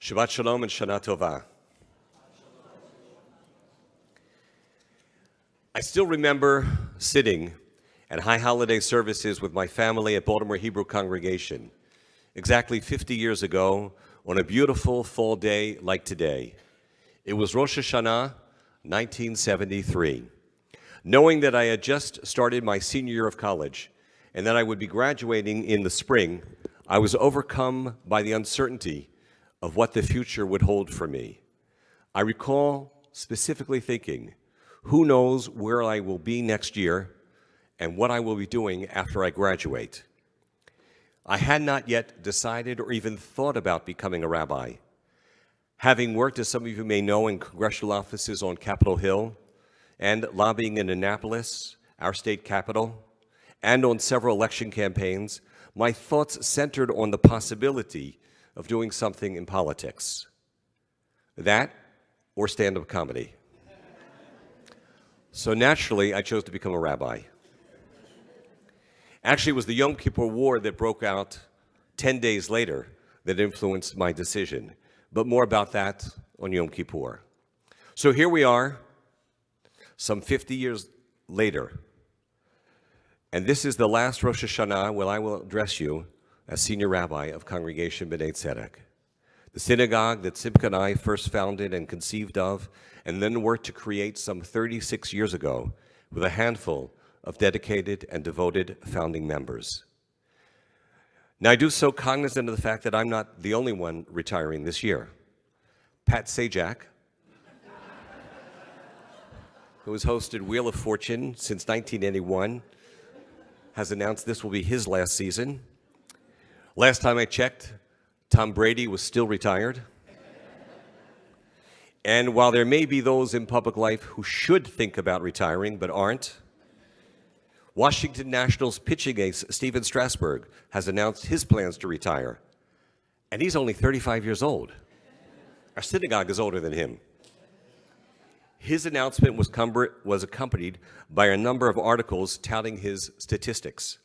Shabbat Shalom and Shana Tova. I still remember sitting at high holiday services with my family at Baltimore Hebrew congregation exactly 50 years ago on a beautiful fall day like today. It was Rosh Hashanah, 1973. Knowing that I had just started my senior year of college and that I would be graduating in the spring, I was overcome by the uncertainty of what the future would hold for me. I recall specifically thinking, who knows where I will be next year and what I will be doing after I graduate. I had not yet decided or even thought about becoming a rabbi. Having worked, as some of you may know, in congressional offices on Capitol Hill and lobbying in Annapolis, our state capital, and on several election campaigns, my thoughts centered on the possibility of doing something in politics. That or stand-up comedy. So naturally, I chose to become a rabbi. Actually, it was the Yom Kippur War that broke out 10 days later that influenced my decision. But more about that on Yom Kippur. So here we are, some 50 years later. And this is the last Rosh Hashanah where I will address you as senior rabbi of Congregation B'nai Tzedek, the synagogue that Simcha and I first founded and conceived of, and then worked to create some 36 years ago with a handful of dedicated and devoted founding members. Now, I do so cognizant of the fact that I'm not the only one retiring this year. Pat Sajak, who has hosted Wheel of Fortune since 1981, has announced this will be his last season. Last time I checked, Tom Brady was still retired. And while there may be those in public life who should think about retiring but aren't, Washington Nationals pitching ace Steven Strasburg has announced his plans to retire. And he's only 35 years old. Our synagogue is older than him. His announcement was accompanied by a number of articles touting his statistics.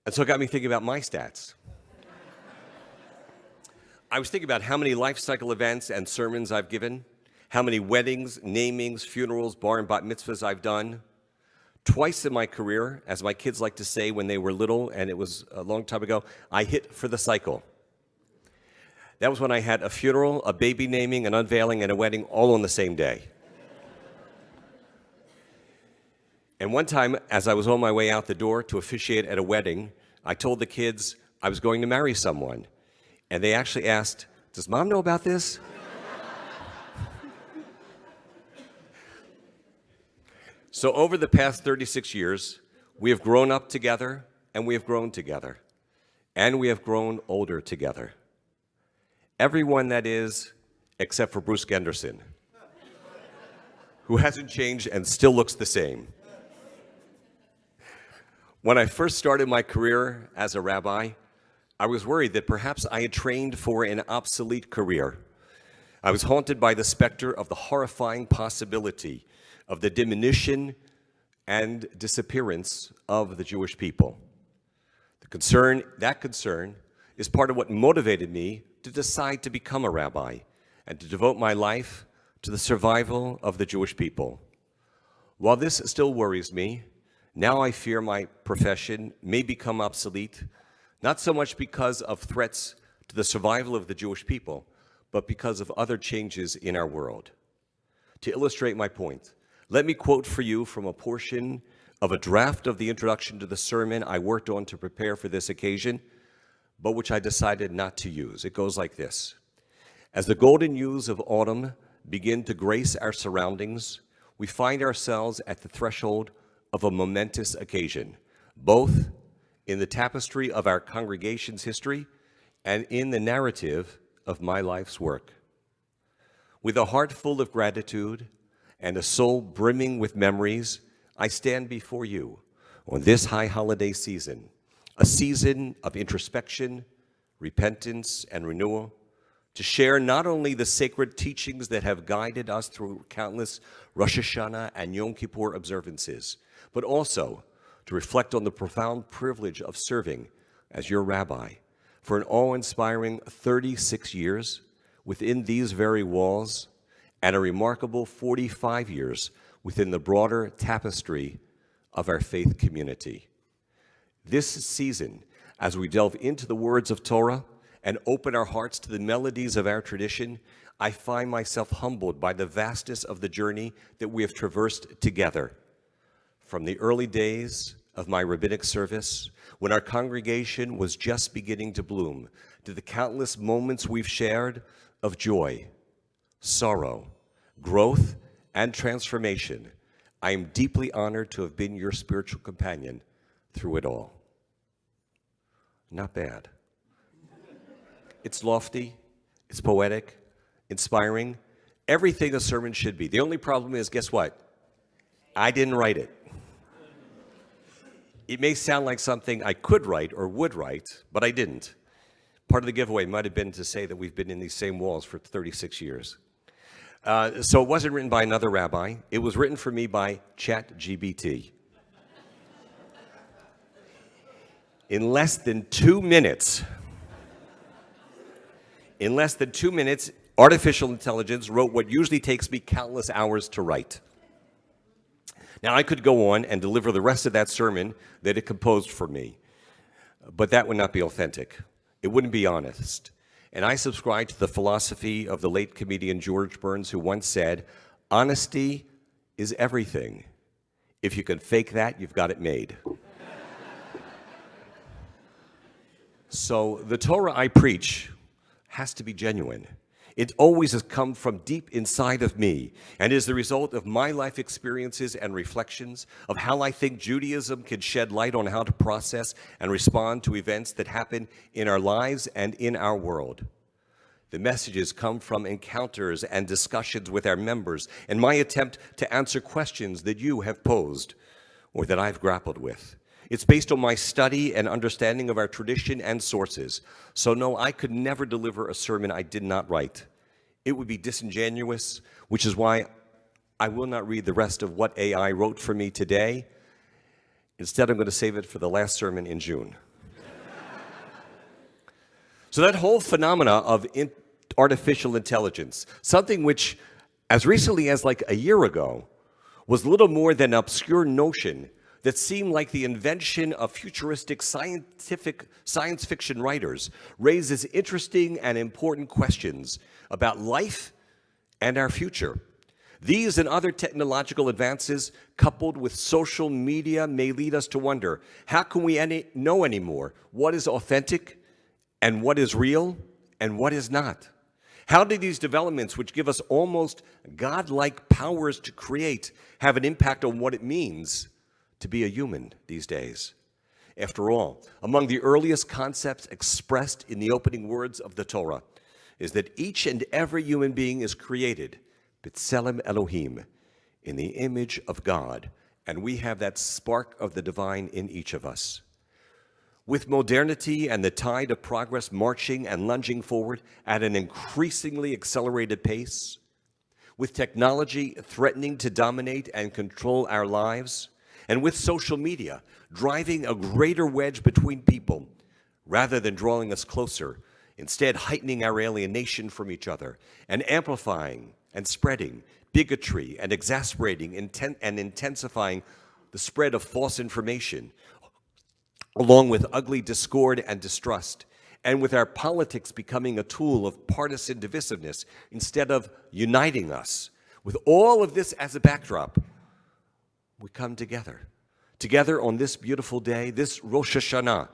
And so it got me thinking about my stats. I was thinking about how many life cycle events and sermons I've given, how many weddings, namings, funerals, bar and bat mitzvahs I've done. Twice in my career, as my kids like to say when they were little, and it was a long time ago, I hit for the cycle. That was when I had a funeral, a baby naming, an unveiling, and a wedding all on the same day. And one time, as I was on my way out the door to officiate at a wedding, I told the kids I was going to marry someone. And they actually asked, "Does Mom know about this?" So over the past 36 years, we have grown up together, and we have grown together, and we have grown older together. Everyone, that is, except for Bruce Genderson, who hasn't changed and still looks the same. When I first started my career as a rabbi, I was worried that perhaps I had trained for an obsolete career. I was haunted by the specter of the horrifying possibility of the diminution and disappearance of the Jewish people. That concern is part of what motivated me to decide to become a rabbi and to devote my life to the survival of the Jewish people. While this still worries me, now I fear my profession may become obsolete, not so much because of threats to the survival of the Jewish people, but because of other changes in our world. To illustrate my point, let me quote for you from a portion of a draft of the introduction to the sermon I worked on to prepare for this occasion, but which I decided not to use. It goes like this: as the golden hues of autumn begin to grace our surroundings, we find ourselves at the threshold of a momentous occasion, both in the tapestry of our congregation's history and in the narrative of my life's work. With a heart full of gratitude and a soul brimming with memories, I stand before you on this high holiday season, a season of introspection, repentance, and renewal, to share not only the sacred teachings that have guided us through countless Rosh Hashanah and Yom Kippur observances, but also to reflect on the profound privilege of serving as your rabbi for an awe-inspiring 36 years, within these very walls, and a remarkable 45 years within the broader tapestry of our faith community. This season, as we delve into the words of Torah and open our hearts to the melodies of our tradition, I find myself humbled by the vastness of the journey that we have traversed together. From the early days of my rabbinic service, when our congregation was just beginning to bloom, to the countless moments we've shared of joy, sorrow, growth, and transformation, I am deeply honored to have been your spiritual companion through it all. Not bad. It's lofty, it's poetic, inspiring, everything a sermon should be. The only problem is, guess what? I didn't write it. It may sound like something I could write or would write, but I didn't. Part of the giveaway might have been to say that we've been in these same walls for 36 years. So it wasn't written by another rabbi. It was written for me by ChatGPT. In less than 2 minutes, artificial intelligence wrote what usually takes me countless hours to write. Now, I could go on and deliver the rest of that sermon that it composed for me, but that would not be authentic. It wouldn't be honest. And I subscribe to the philosophy of the late comedian George Burns, who once said, "Honesty is everything. If you can fake that, you've got it made." So the Torah I preach has to be genuine. It always has come from deep inside of me and is the result of my life experiences and reflections of how I think Judaism can shed light on how to process and respond to events that happen in our lives and in our world. The messages come from encounters and discussions with our members and my attempt to answer questions that you have posed or that I've grappled with. It's based on my study and understanding of our tradition and sources. So no, I could never deliver a sermon I did not write. It would be disingenuous, which is why I will not read the rest of what AI wrote for me today. Instead, I'm going to save it for the last sermon in June. So that whole phenomena of artificial intelligence, something which, as recently as like a year ago, was little more than an obscure notion that seemed like the invention of futuristic science fiction writers, raises interesting and important questions about life and our future. These and other technological advances, coupled with social media, may lead us to wonder, how can we know anymore what is authentic and what is real and what is not? How do these developments, which give us almost godlike powers to create, have an impact on what it means to be a human these days? After all, among the earliest concepts expressed in the opening words of the Torah is that each and every human being is created, B'Tselem Elohim, in the image of God, and we have that spark of the divine in each of us. With modernity and the tide of progress marching and lunging forward at an increasingly accelerated pace, with technology threatening to dominate and control our lives, and with social media driving a greater wedge between people rather than drawing us closer, instead heightening our alienation from each other and amplifying and spreading bigotry and exasperating and intensifying the spread of false information, along with ugly discord and distrust, and with our politics becoming a tool of partisan divisiveness instead of uniting us. With all of this as a backdrop, we come together on this beautiful day, this Rosh Hashanah,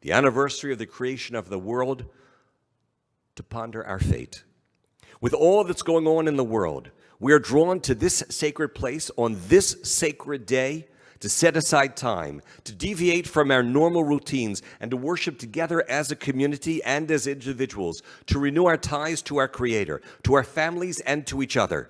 the anniversary of the creation of the world, to ponder our fate. With all that's going on in the world, we are drawn to this sacred place on this sacred day to set aside time, to deviate from our normal routines, and to worship together as a community and as individuals, to renew our ties to our Creator, to our families, and to each other,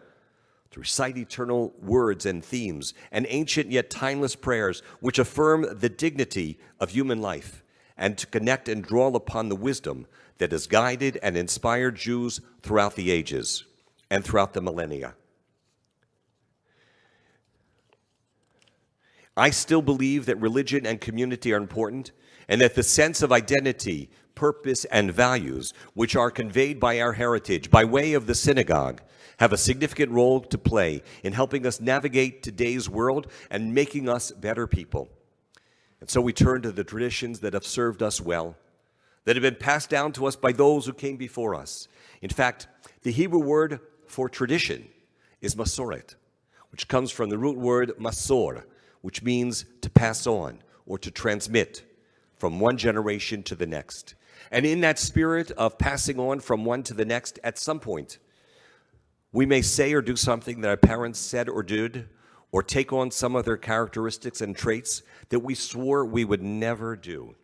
to recite eternal words and themes and ancient yet timeless prayers which affirm the dignity of human life, and to connect and draw upon the wisdom that has guided and inspired Jews throughout the ages and throughout the millennia. I still believe that religion and community are important, and that the sense of identity, purpose, and values, which are conveyed by our heritage by way of the synagogue, have a significant role to play in helping us navigate today's world and making us better people. And so we turn to the traditions that have served us well, that have been passed down to us by those who came before us. In fact, the Hebrew word for tradition is masoret, which comes from the root word masor, which means to pass on or to transmit from one generation to the next. And in that spirit of passing on from one to the next, at some point, we may say or do something that our parents said or did, or take on some of their characteristics and traits that we swore we would never do.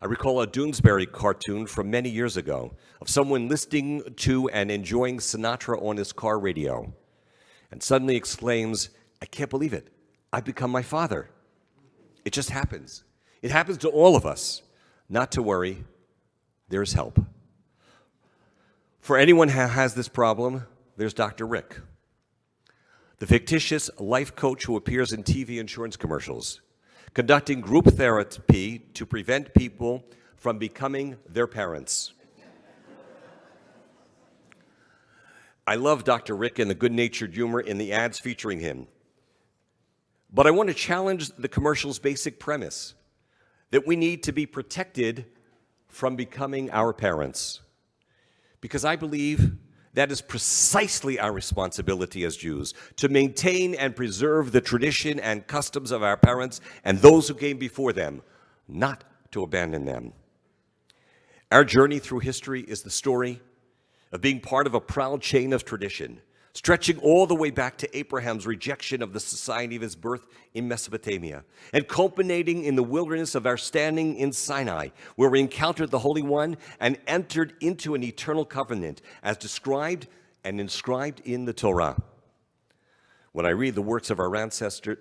I recall a Doonesbury cartoon from many years ago of someone listening to and enjoying Sinatra on his car radio, and suddenly exclaims, "I can't believe it. I've become my father." It just happens. It happens to all of us. Not to worry, there's help. For anyone who has this problem, there's Dr. Rick, the fictitious life coach who appears in TV insurance commercials, conducting group therapy to prevent people from becoming their parents. I love Dr. Rick and the good-natured humor in the ads featuring him. But I want to challenge the commercial's basic premise, that we need to be protected from becoming our parents. Because I believe that is precisely our responsibility as Jews, to maintain and preserve the tradition and customs of our parents and those who came before them, not to abandon them. Our journey through history is the story of being part of a proud chain of tradition, stretching all the way back to Abraham's rejection of the society of his birth in Mesopotamia, and culminating in the wilderness of our standing in Sinai, where we encountered the Holy One and entered into an eternal covenant as described and inscribed in the Torah. When I read the works of our ancestors,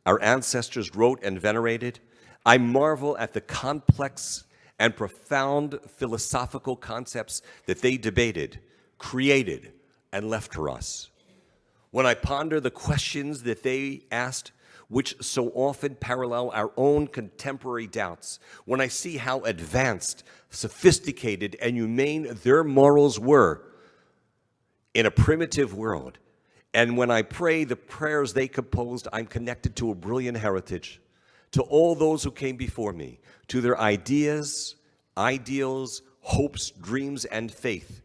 our ancestors wrote and venerated, I marvel at the complex and profound philosophical concepts that they debated, created, and left for us. When I ponder the questions that they asked, which so often parallel our own contemporary doubts, when I see how advanced, sophisticated, and humane their morals were in a primitive world, and when I pray the prayers they composed, I'm connected to a brilliant heritage, to all those who came before me, to their ideas, ideals, hopes, dreams, and faith.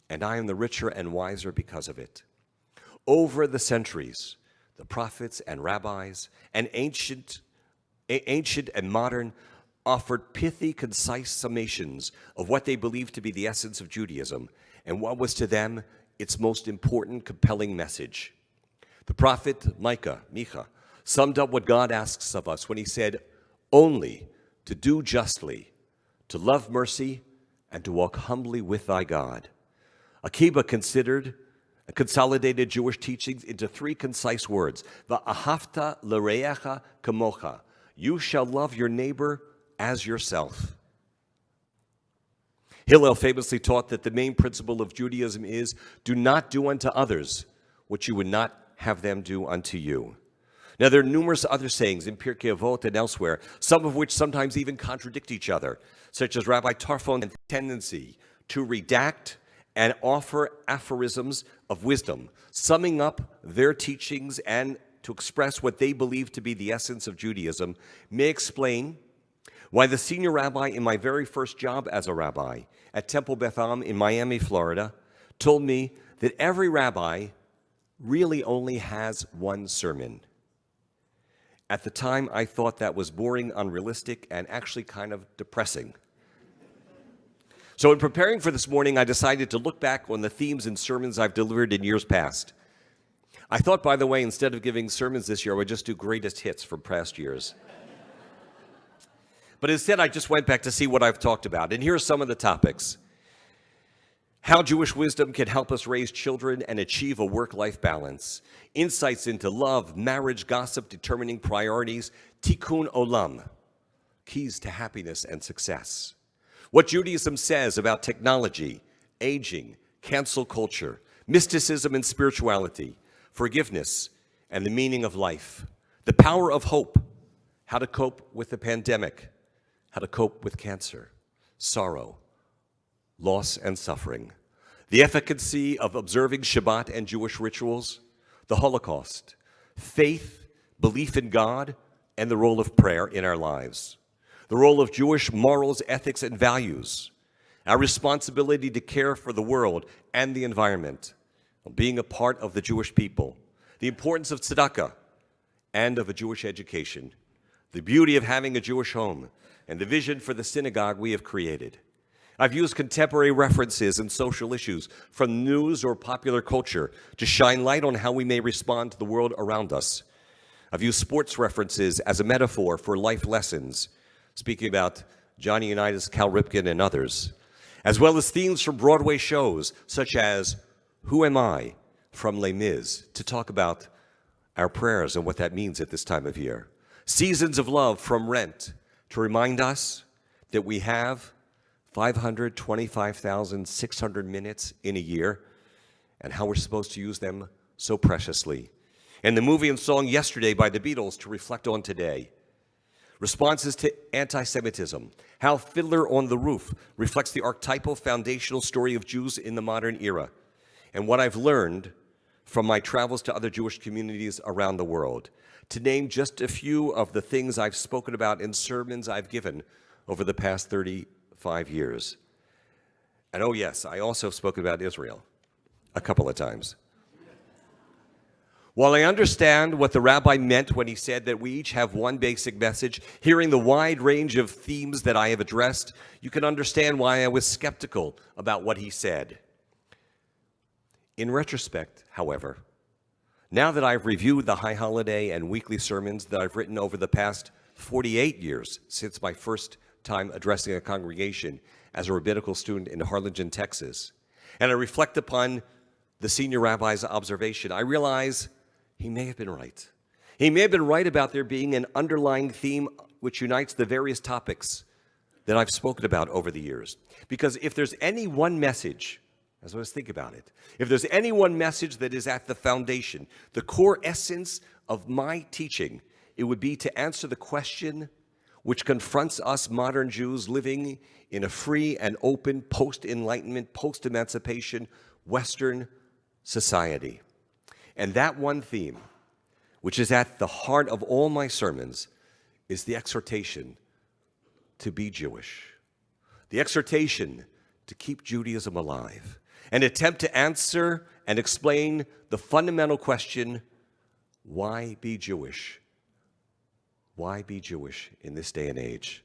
And I am the richer and wiser because of it. Over the centuries, the prophets and rabbis, and ancient and modern, offered pithy, concise summations of what they believed to be the essence of Judaism, and what was to them its most important, compelling message. The prophet Micah, summed up what God asks of us when he said, "Only to do justly, to love mercy, and to walk humbly with thy God." Akiba consolidated Jewish teachings into three concise words: Va'ahavta l'reacha kamocha. You shall love your neighbor as yourself. Hillel famously taught that the main principle of Judaism is, do not do unto others what you would not have them do unto you. Now, there are numerous other sayings in Pirkei Avot and elsewhere, some of which sometimes even contradict each other, such as Rabbi Tarfon's tendency to redact and offer aphorisms of wisdom, summing up their teachings and to express what they believe to be the essence of Judaism, may explain why the senior rabbi in my very first job as a rabbi at Temple Beth Am in Miami, Florida, told me that every rabbi really only has one sermon. At the time, I thought that was boring, unrealistic, and actually kind of depressing. So in preparing for this morning, I decided to look back on the themes and sermons I've delivered in years past. I thought, by the way, instead of giving sermons this year, I would just do greatest hits from past years. But instead, I just went back to see what I've talked about. And here are some of the topics. How Jewish wisdom can help us raise children and achieve a work-life balance. Insights into love, marriage, gossip, determining priorities. Tikkun Olam, keys to happiness and success. What Judaism says about technology, aging, cancel culture, mysticism and spirituality, forgiveness, and the meaning of life. The power of hope, how to cope with the pandemic, how to cope with cancer, sorrow, loss, and suffering, the efficacy of observing Shabbat and Jewish rituals, the Holocaust, faith, belief in God, and the role of prayer in our lives, the role of Jewish morals, ethics, and values, our responsibility to care for the world and the environment, being a part of the Jewish people, the importance of tzedakah and of a Jewish education, the beauty of having a Jewish home, and the vision for the synagogue we have created. I've used contemporary references and social issues from news or popular culture to shine light on how we may respond to the world around us. I've used sports references as a metaphor for life lessons, speaking about Johnny Unitas, Cal Ripken, and others, as well as themes from Broadway shows, such as Who Am I? From Les Mis, to talk about our prayers and what that means at this time of year. Seasons of Love from Rent, to remind us that we have 525,600 minutes in a year and how we're supposed to use them so preciously. And the movie and song Yesterday by the Beatles to reflect on today. Responses to anti-Semitism, how Fiddler on the Roof reflects the archetypal foundational story of Jews in the modern era, and what I've learned from my travels to other Jewish communities around the world, to name just a few of the things I've spoken about in sermons I've given over the past 35 years. And oh yes, I also have spoken about Israel a couple of times. While I understand what the rabbi meant when he said that we each have one basic message, hearing the wide range of themes that I have addressed, you can understand why I was skeptical about what he said. In retrospect, however, now that I've reviewed the high holiday and weekly sermons that I've written over the past 48 years since my first time addressing a congregation as a rabbinical student in Harlingen, Texas, and I reflect upon the senior rabbi's observation, I realize he may have been right. He may have been right about there being an underlying theme which unites the various topics that I've spoken about over the years. Because if there's any one message, as I was thinking about it, if there's any one message that is at the foundation, the core essence of my teaching, it would be to answer the question which confronts us modern Jews living in a free and open, post-Enlightenment, post-emancipation, Western society. And that one theme, which is at the heart of all my sermons, is the exhortation to be Jewish. The exhortation to keep Judaism alive. An attempt to answer and explain the fundamental question, why be Jewish? Why be Jewish in this day and age?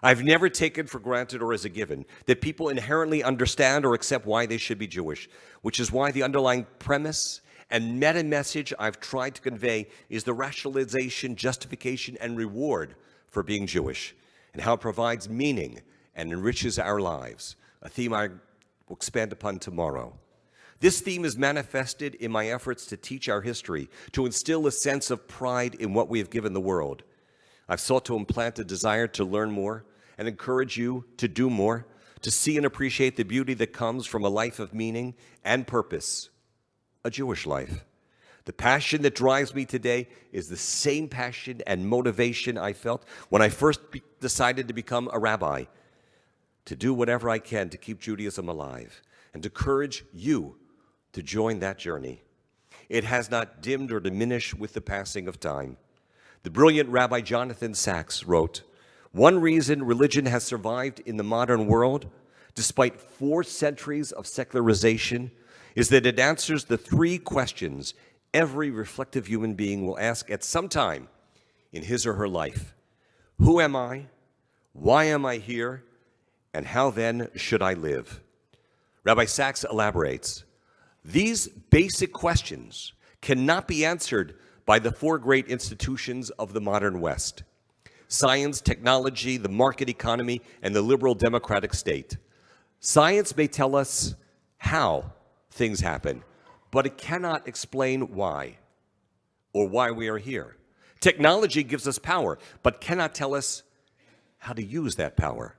I've never taken for granted or as a given that people inherently understand or accept why they should be Jewish, which is why the underlying premise and meta message I've tried to convey is the rationalization, justification, and reward for being Jewish, and how it provides meaning and enriches our lives, a theme I will expand upon tomorrow. This theme is manifested in my efforts to teach our history, to instill a sense of pride in what we have given the world. I've sought to implant a desire to learn more and encourage you to do more, to see and appreciate the beauty that comes from a life of meaning and purpose, a Jewish life. The passion that drives me today is the same passion and motivation I felt when I first decided to become a rabbi, to do whatever I can to keep Judaism alive and to encourage you to join that journey. It has not dimmed or diminished with the passing of time. The brilliant Rabbi Jonathan Sacks wrote, "One reason religion has survived in the modern world, despite 4 centuries of secularization, is that it answers the 3 questions every reflective human being will ask at some time in his or her life. Who am I? Why am I here? And how then should I live?" Rabbi Sacks elaborates, "These basic questions cannot be answered by the 4 great institutions of the modern West: science, technology, the market economy, and the liberal democratic state. Science may tell us how things happen, but it cannot explain why or why we are here. Technology gives us power, but cannot tell us how to use that power.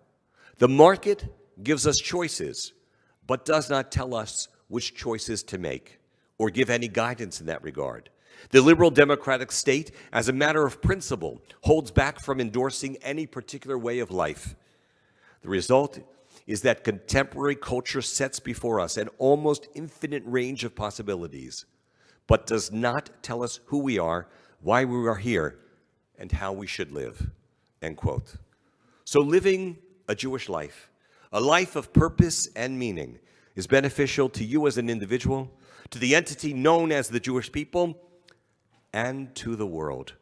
The market gives us choices, but does not tell us which choices to make or give any guidance in that regard. The liberal democratic state, as a matter of principle, holds back from endorsing any particular way of life. The result is that contemporary culture sets before us an almost infinite range of possibilities, but does not tell us who we are, why we are here, and how we should live, end quote. So living a Jewish life, a life of purpose and meaning, is beneficial to you as an individual, to the entity known as the Jewish people, and to the world.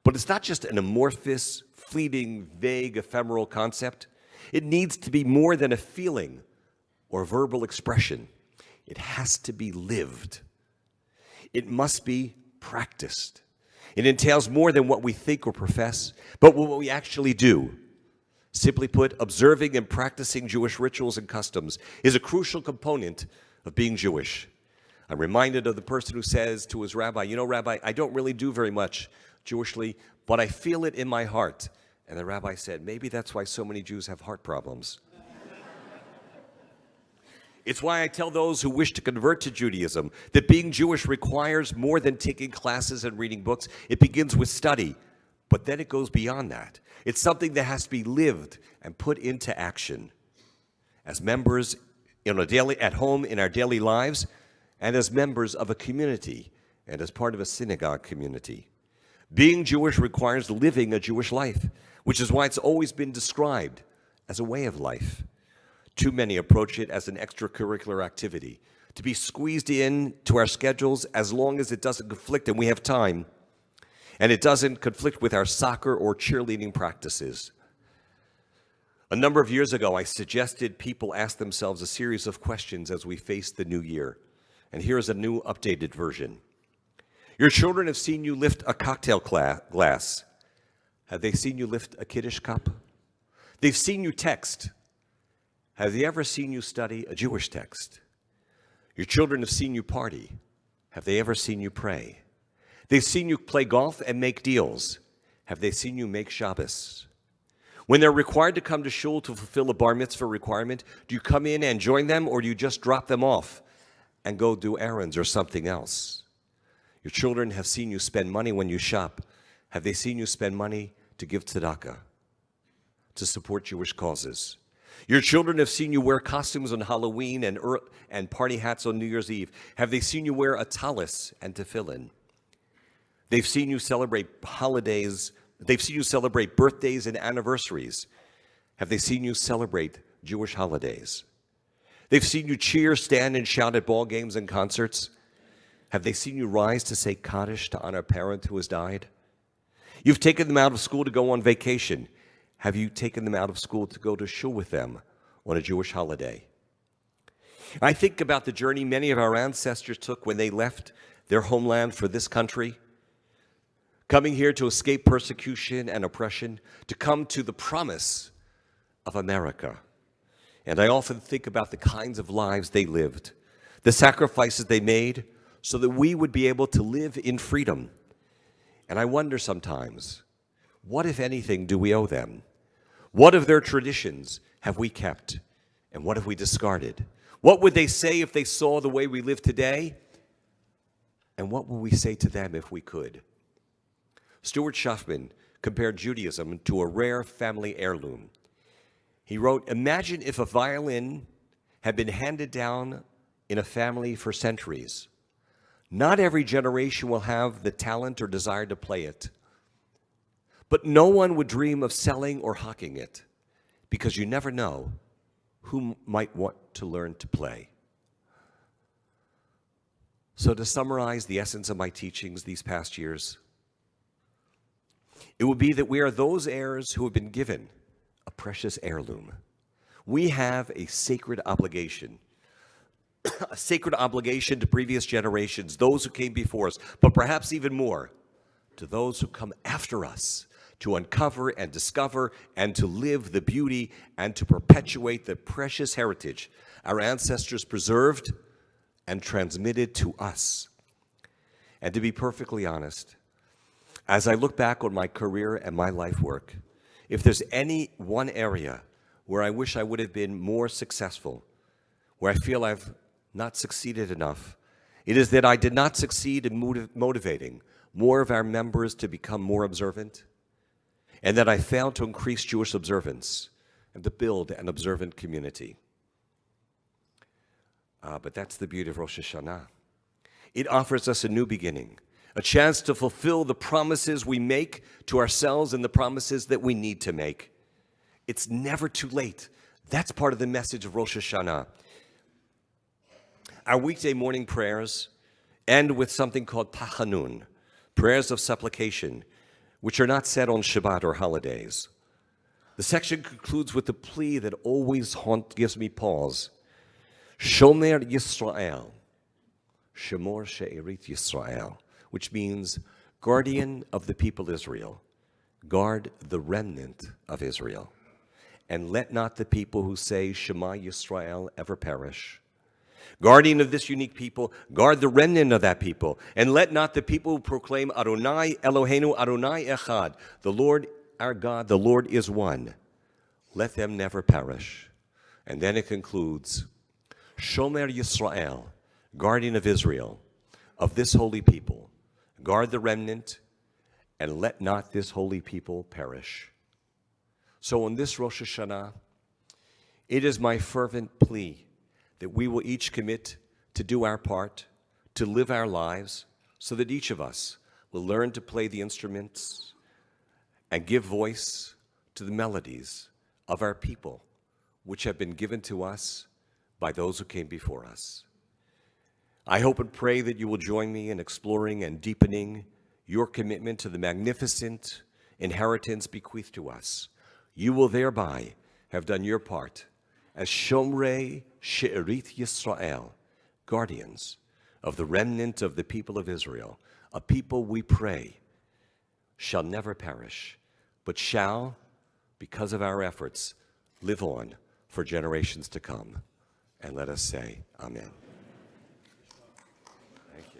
But it's not just an amorphous, fleeting, vague, ephemeral concept. It needs to be more than a feeling or verbal expression. It has to be lived. It must be practiced. It entails more than what we think or profess, but what we actually do. Simply put, observing and practicing Jewish rituals and customs is a crucial component of being Jewish. I'm reminded of the person who says to his rabbi, "You know, Rabbi, I don't really do very much Jewishly, but I feel it in my heart." And the rabbi said, "Maybe that's why so many Jews have heart problems." It's why I tell those who wish to convert to Judaism that being Jewish requires more than taking classes and reading books. It begins with study, but then it goes beyond that. It's something that has to be lived and put into action as members at home in our daily lives, and as members of a community and as part of a synagogue community. Being Jewish requires living a Jewish life, which is why it's always been described as a way of life. Too many approach it as an extracurricular activity, to be squeezed in to our schedules as long as it doesn't conflict and we have time, and it doesn't conflict with our soccer or cheerleading practices. A number of years ago, I suggested people ask themselves a series of questions as we face the new year. And here is a new updated version. Your children have seen you lift a cocktail glass. Have they seen you lift a Kiddush cup? They've seen you text. Have they ever seen you study a Jewish text? Your children have seen you party. Have they ever seen you pray? They've seen you play golf and make deals. Have they seen you make Shabbos? When they're required to come to shul to fulfill a bar mitzvah requirement, do you come in and join them, or do you just drop them off and go do errands or something else? Your children have seen you spend money when you shop. Have they seen you spend money to give tzedakah, to support Jewish causes? Your children have seen you wear costumes on Halloween and party hats on New Year's Eve. Have they seen you wear a talis and tefillin? They've seen you celebrate holidays. They've seen you celebrate birthdays and anniversaries. Have they seen you celebrate Jewish holidays? They've seen you cheer, stand, and shout at ball games and concerts. Have they seen you rise to say Kaddish to honor a parent who has died? You've taken them out of school to go on vacation. Have you taken them out of school to go to shul with them on a Jewish holiday? I think about the journey many of our ancestors took when they left their homeland for this country, coming here to escape persecution and oppression, to come to the promise of America. And I often think about the kinds of lives they lived, the sacrifices they made so that we would be able to live in freedom. And I wonder sometimes, what, if anything, do we owe them? What of their traditions have we kept, and what have we discarded? What would they say if they saw the way we live today? And what would we say to them if we could? Stuart Schaffman compared Judaism to a rare family heirloom. He wrote, "Imagine if a violin had been handed down in a family for centuries. Not every generation will have the talent or desire to play it. But no one would dream of selling or hawking it, because you never know who might want to learn to play." So to summarize the essence of my teachings these past years, it would be that we are those heirs who have been given a precious heirloom. We have a sacred obligation, a sacred obligation to previous generations, those who came before us, but perhaps even more, to those who come after us, to uncover and discover and to live the beauty and to perpetuate the precious heritage our ancestors preserved and transmitted to us. And to be perfectly honest, as I look back on my career and my life work, if there's any one area where I wish I would have been more successful, where I feel I've not succeeded enough, It is that I did not succeed in motivating more of our members to become more observant, and that I failed to increase Jewish observance and to build an observant community. But that's the beauty of Rosh Hashanah. It offers us a new beginning, a chance to fulfill the promises we make to ourselves and the promises that we need to make. It's never too late. That's part of the message of Rosh Hashanah. Our weekday morning prayers end with something called Tachanun, prayers of supplication, which are not said on Shabbat or holidays. The section concludes with the plea that always gives me pause. Shomer Yisrael, Shemor She'erit Yisrael, which means guardian of the people Israel, guard the remnant of Israel, and let not the people who say Shema Yisrael ever perish. Guardian of this unique people, guard the remnant of that people, and let not the people who proclaim Adonai Eloheinu Adonai Echad, the Lord our God, the Lord is one, let them never perish. And then it concludes, Shomer Yisrael, guardian of Israel, of this holy people, guard the remnant, and let not this holy people perish. So on this Rosh Hashanah, it is my fervent plea that we will each commit to do our part, to live our lives, so that each of us will learn to play the instruments and give voice to the melodies of our people, which have been given to us by those who came before us. I hope and pray that you will join me in exploring and deepening your commitment to the magnificent inheritance bequeathed to us. You will thereby have done your part as Shomrei She'erit Yisrael, guardians of the remnant of the people of Israel, a people we pray shall never perish, but shall, because of our efforts, live on for generations to come. And let us say, Amen.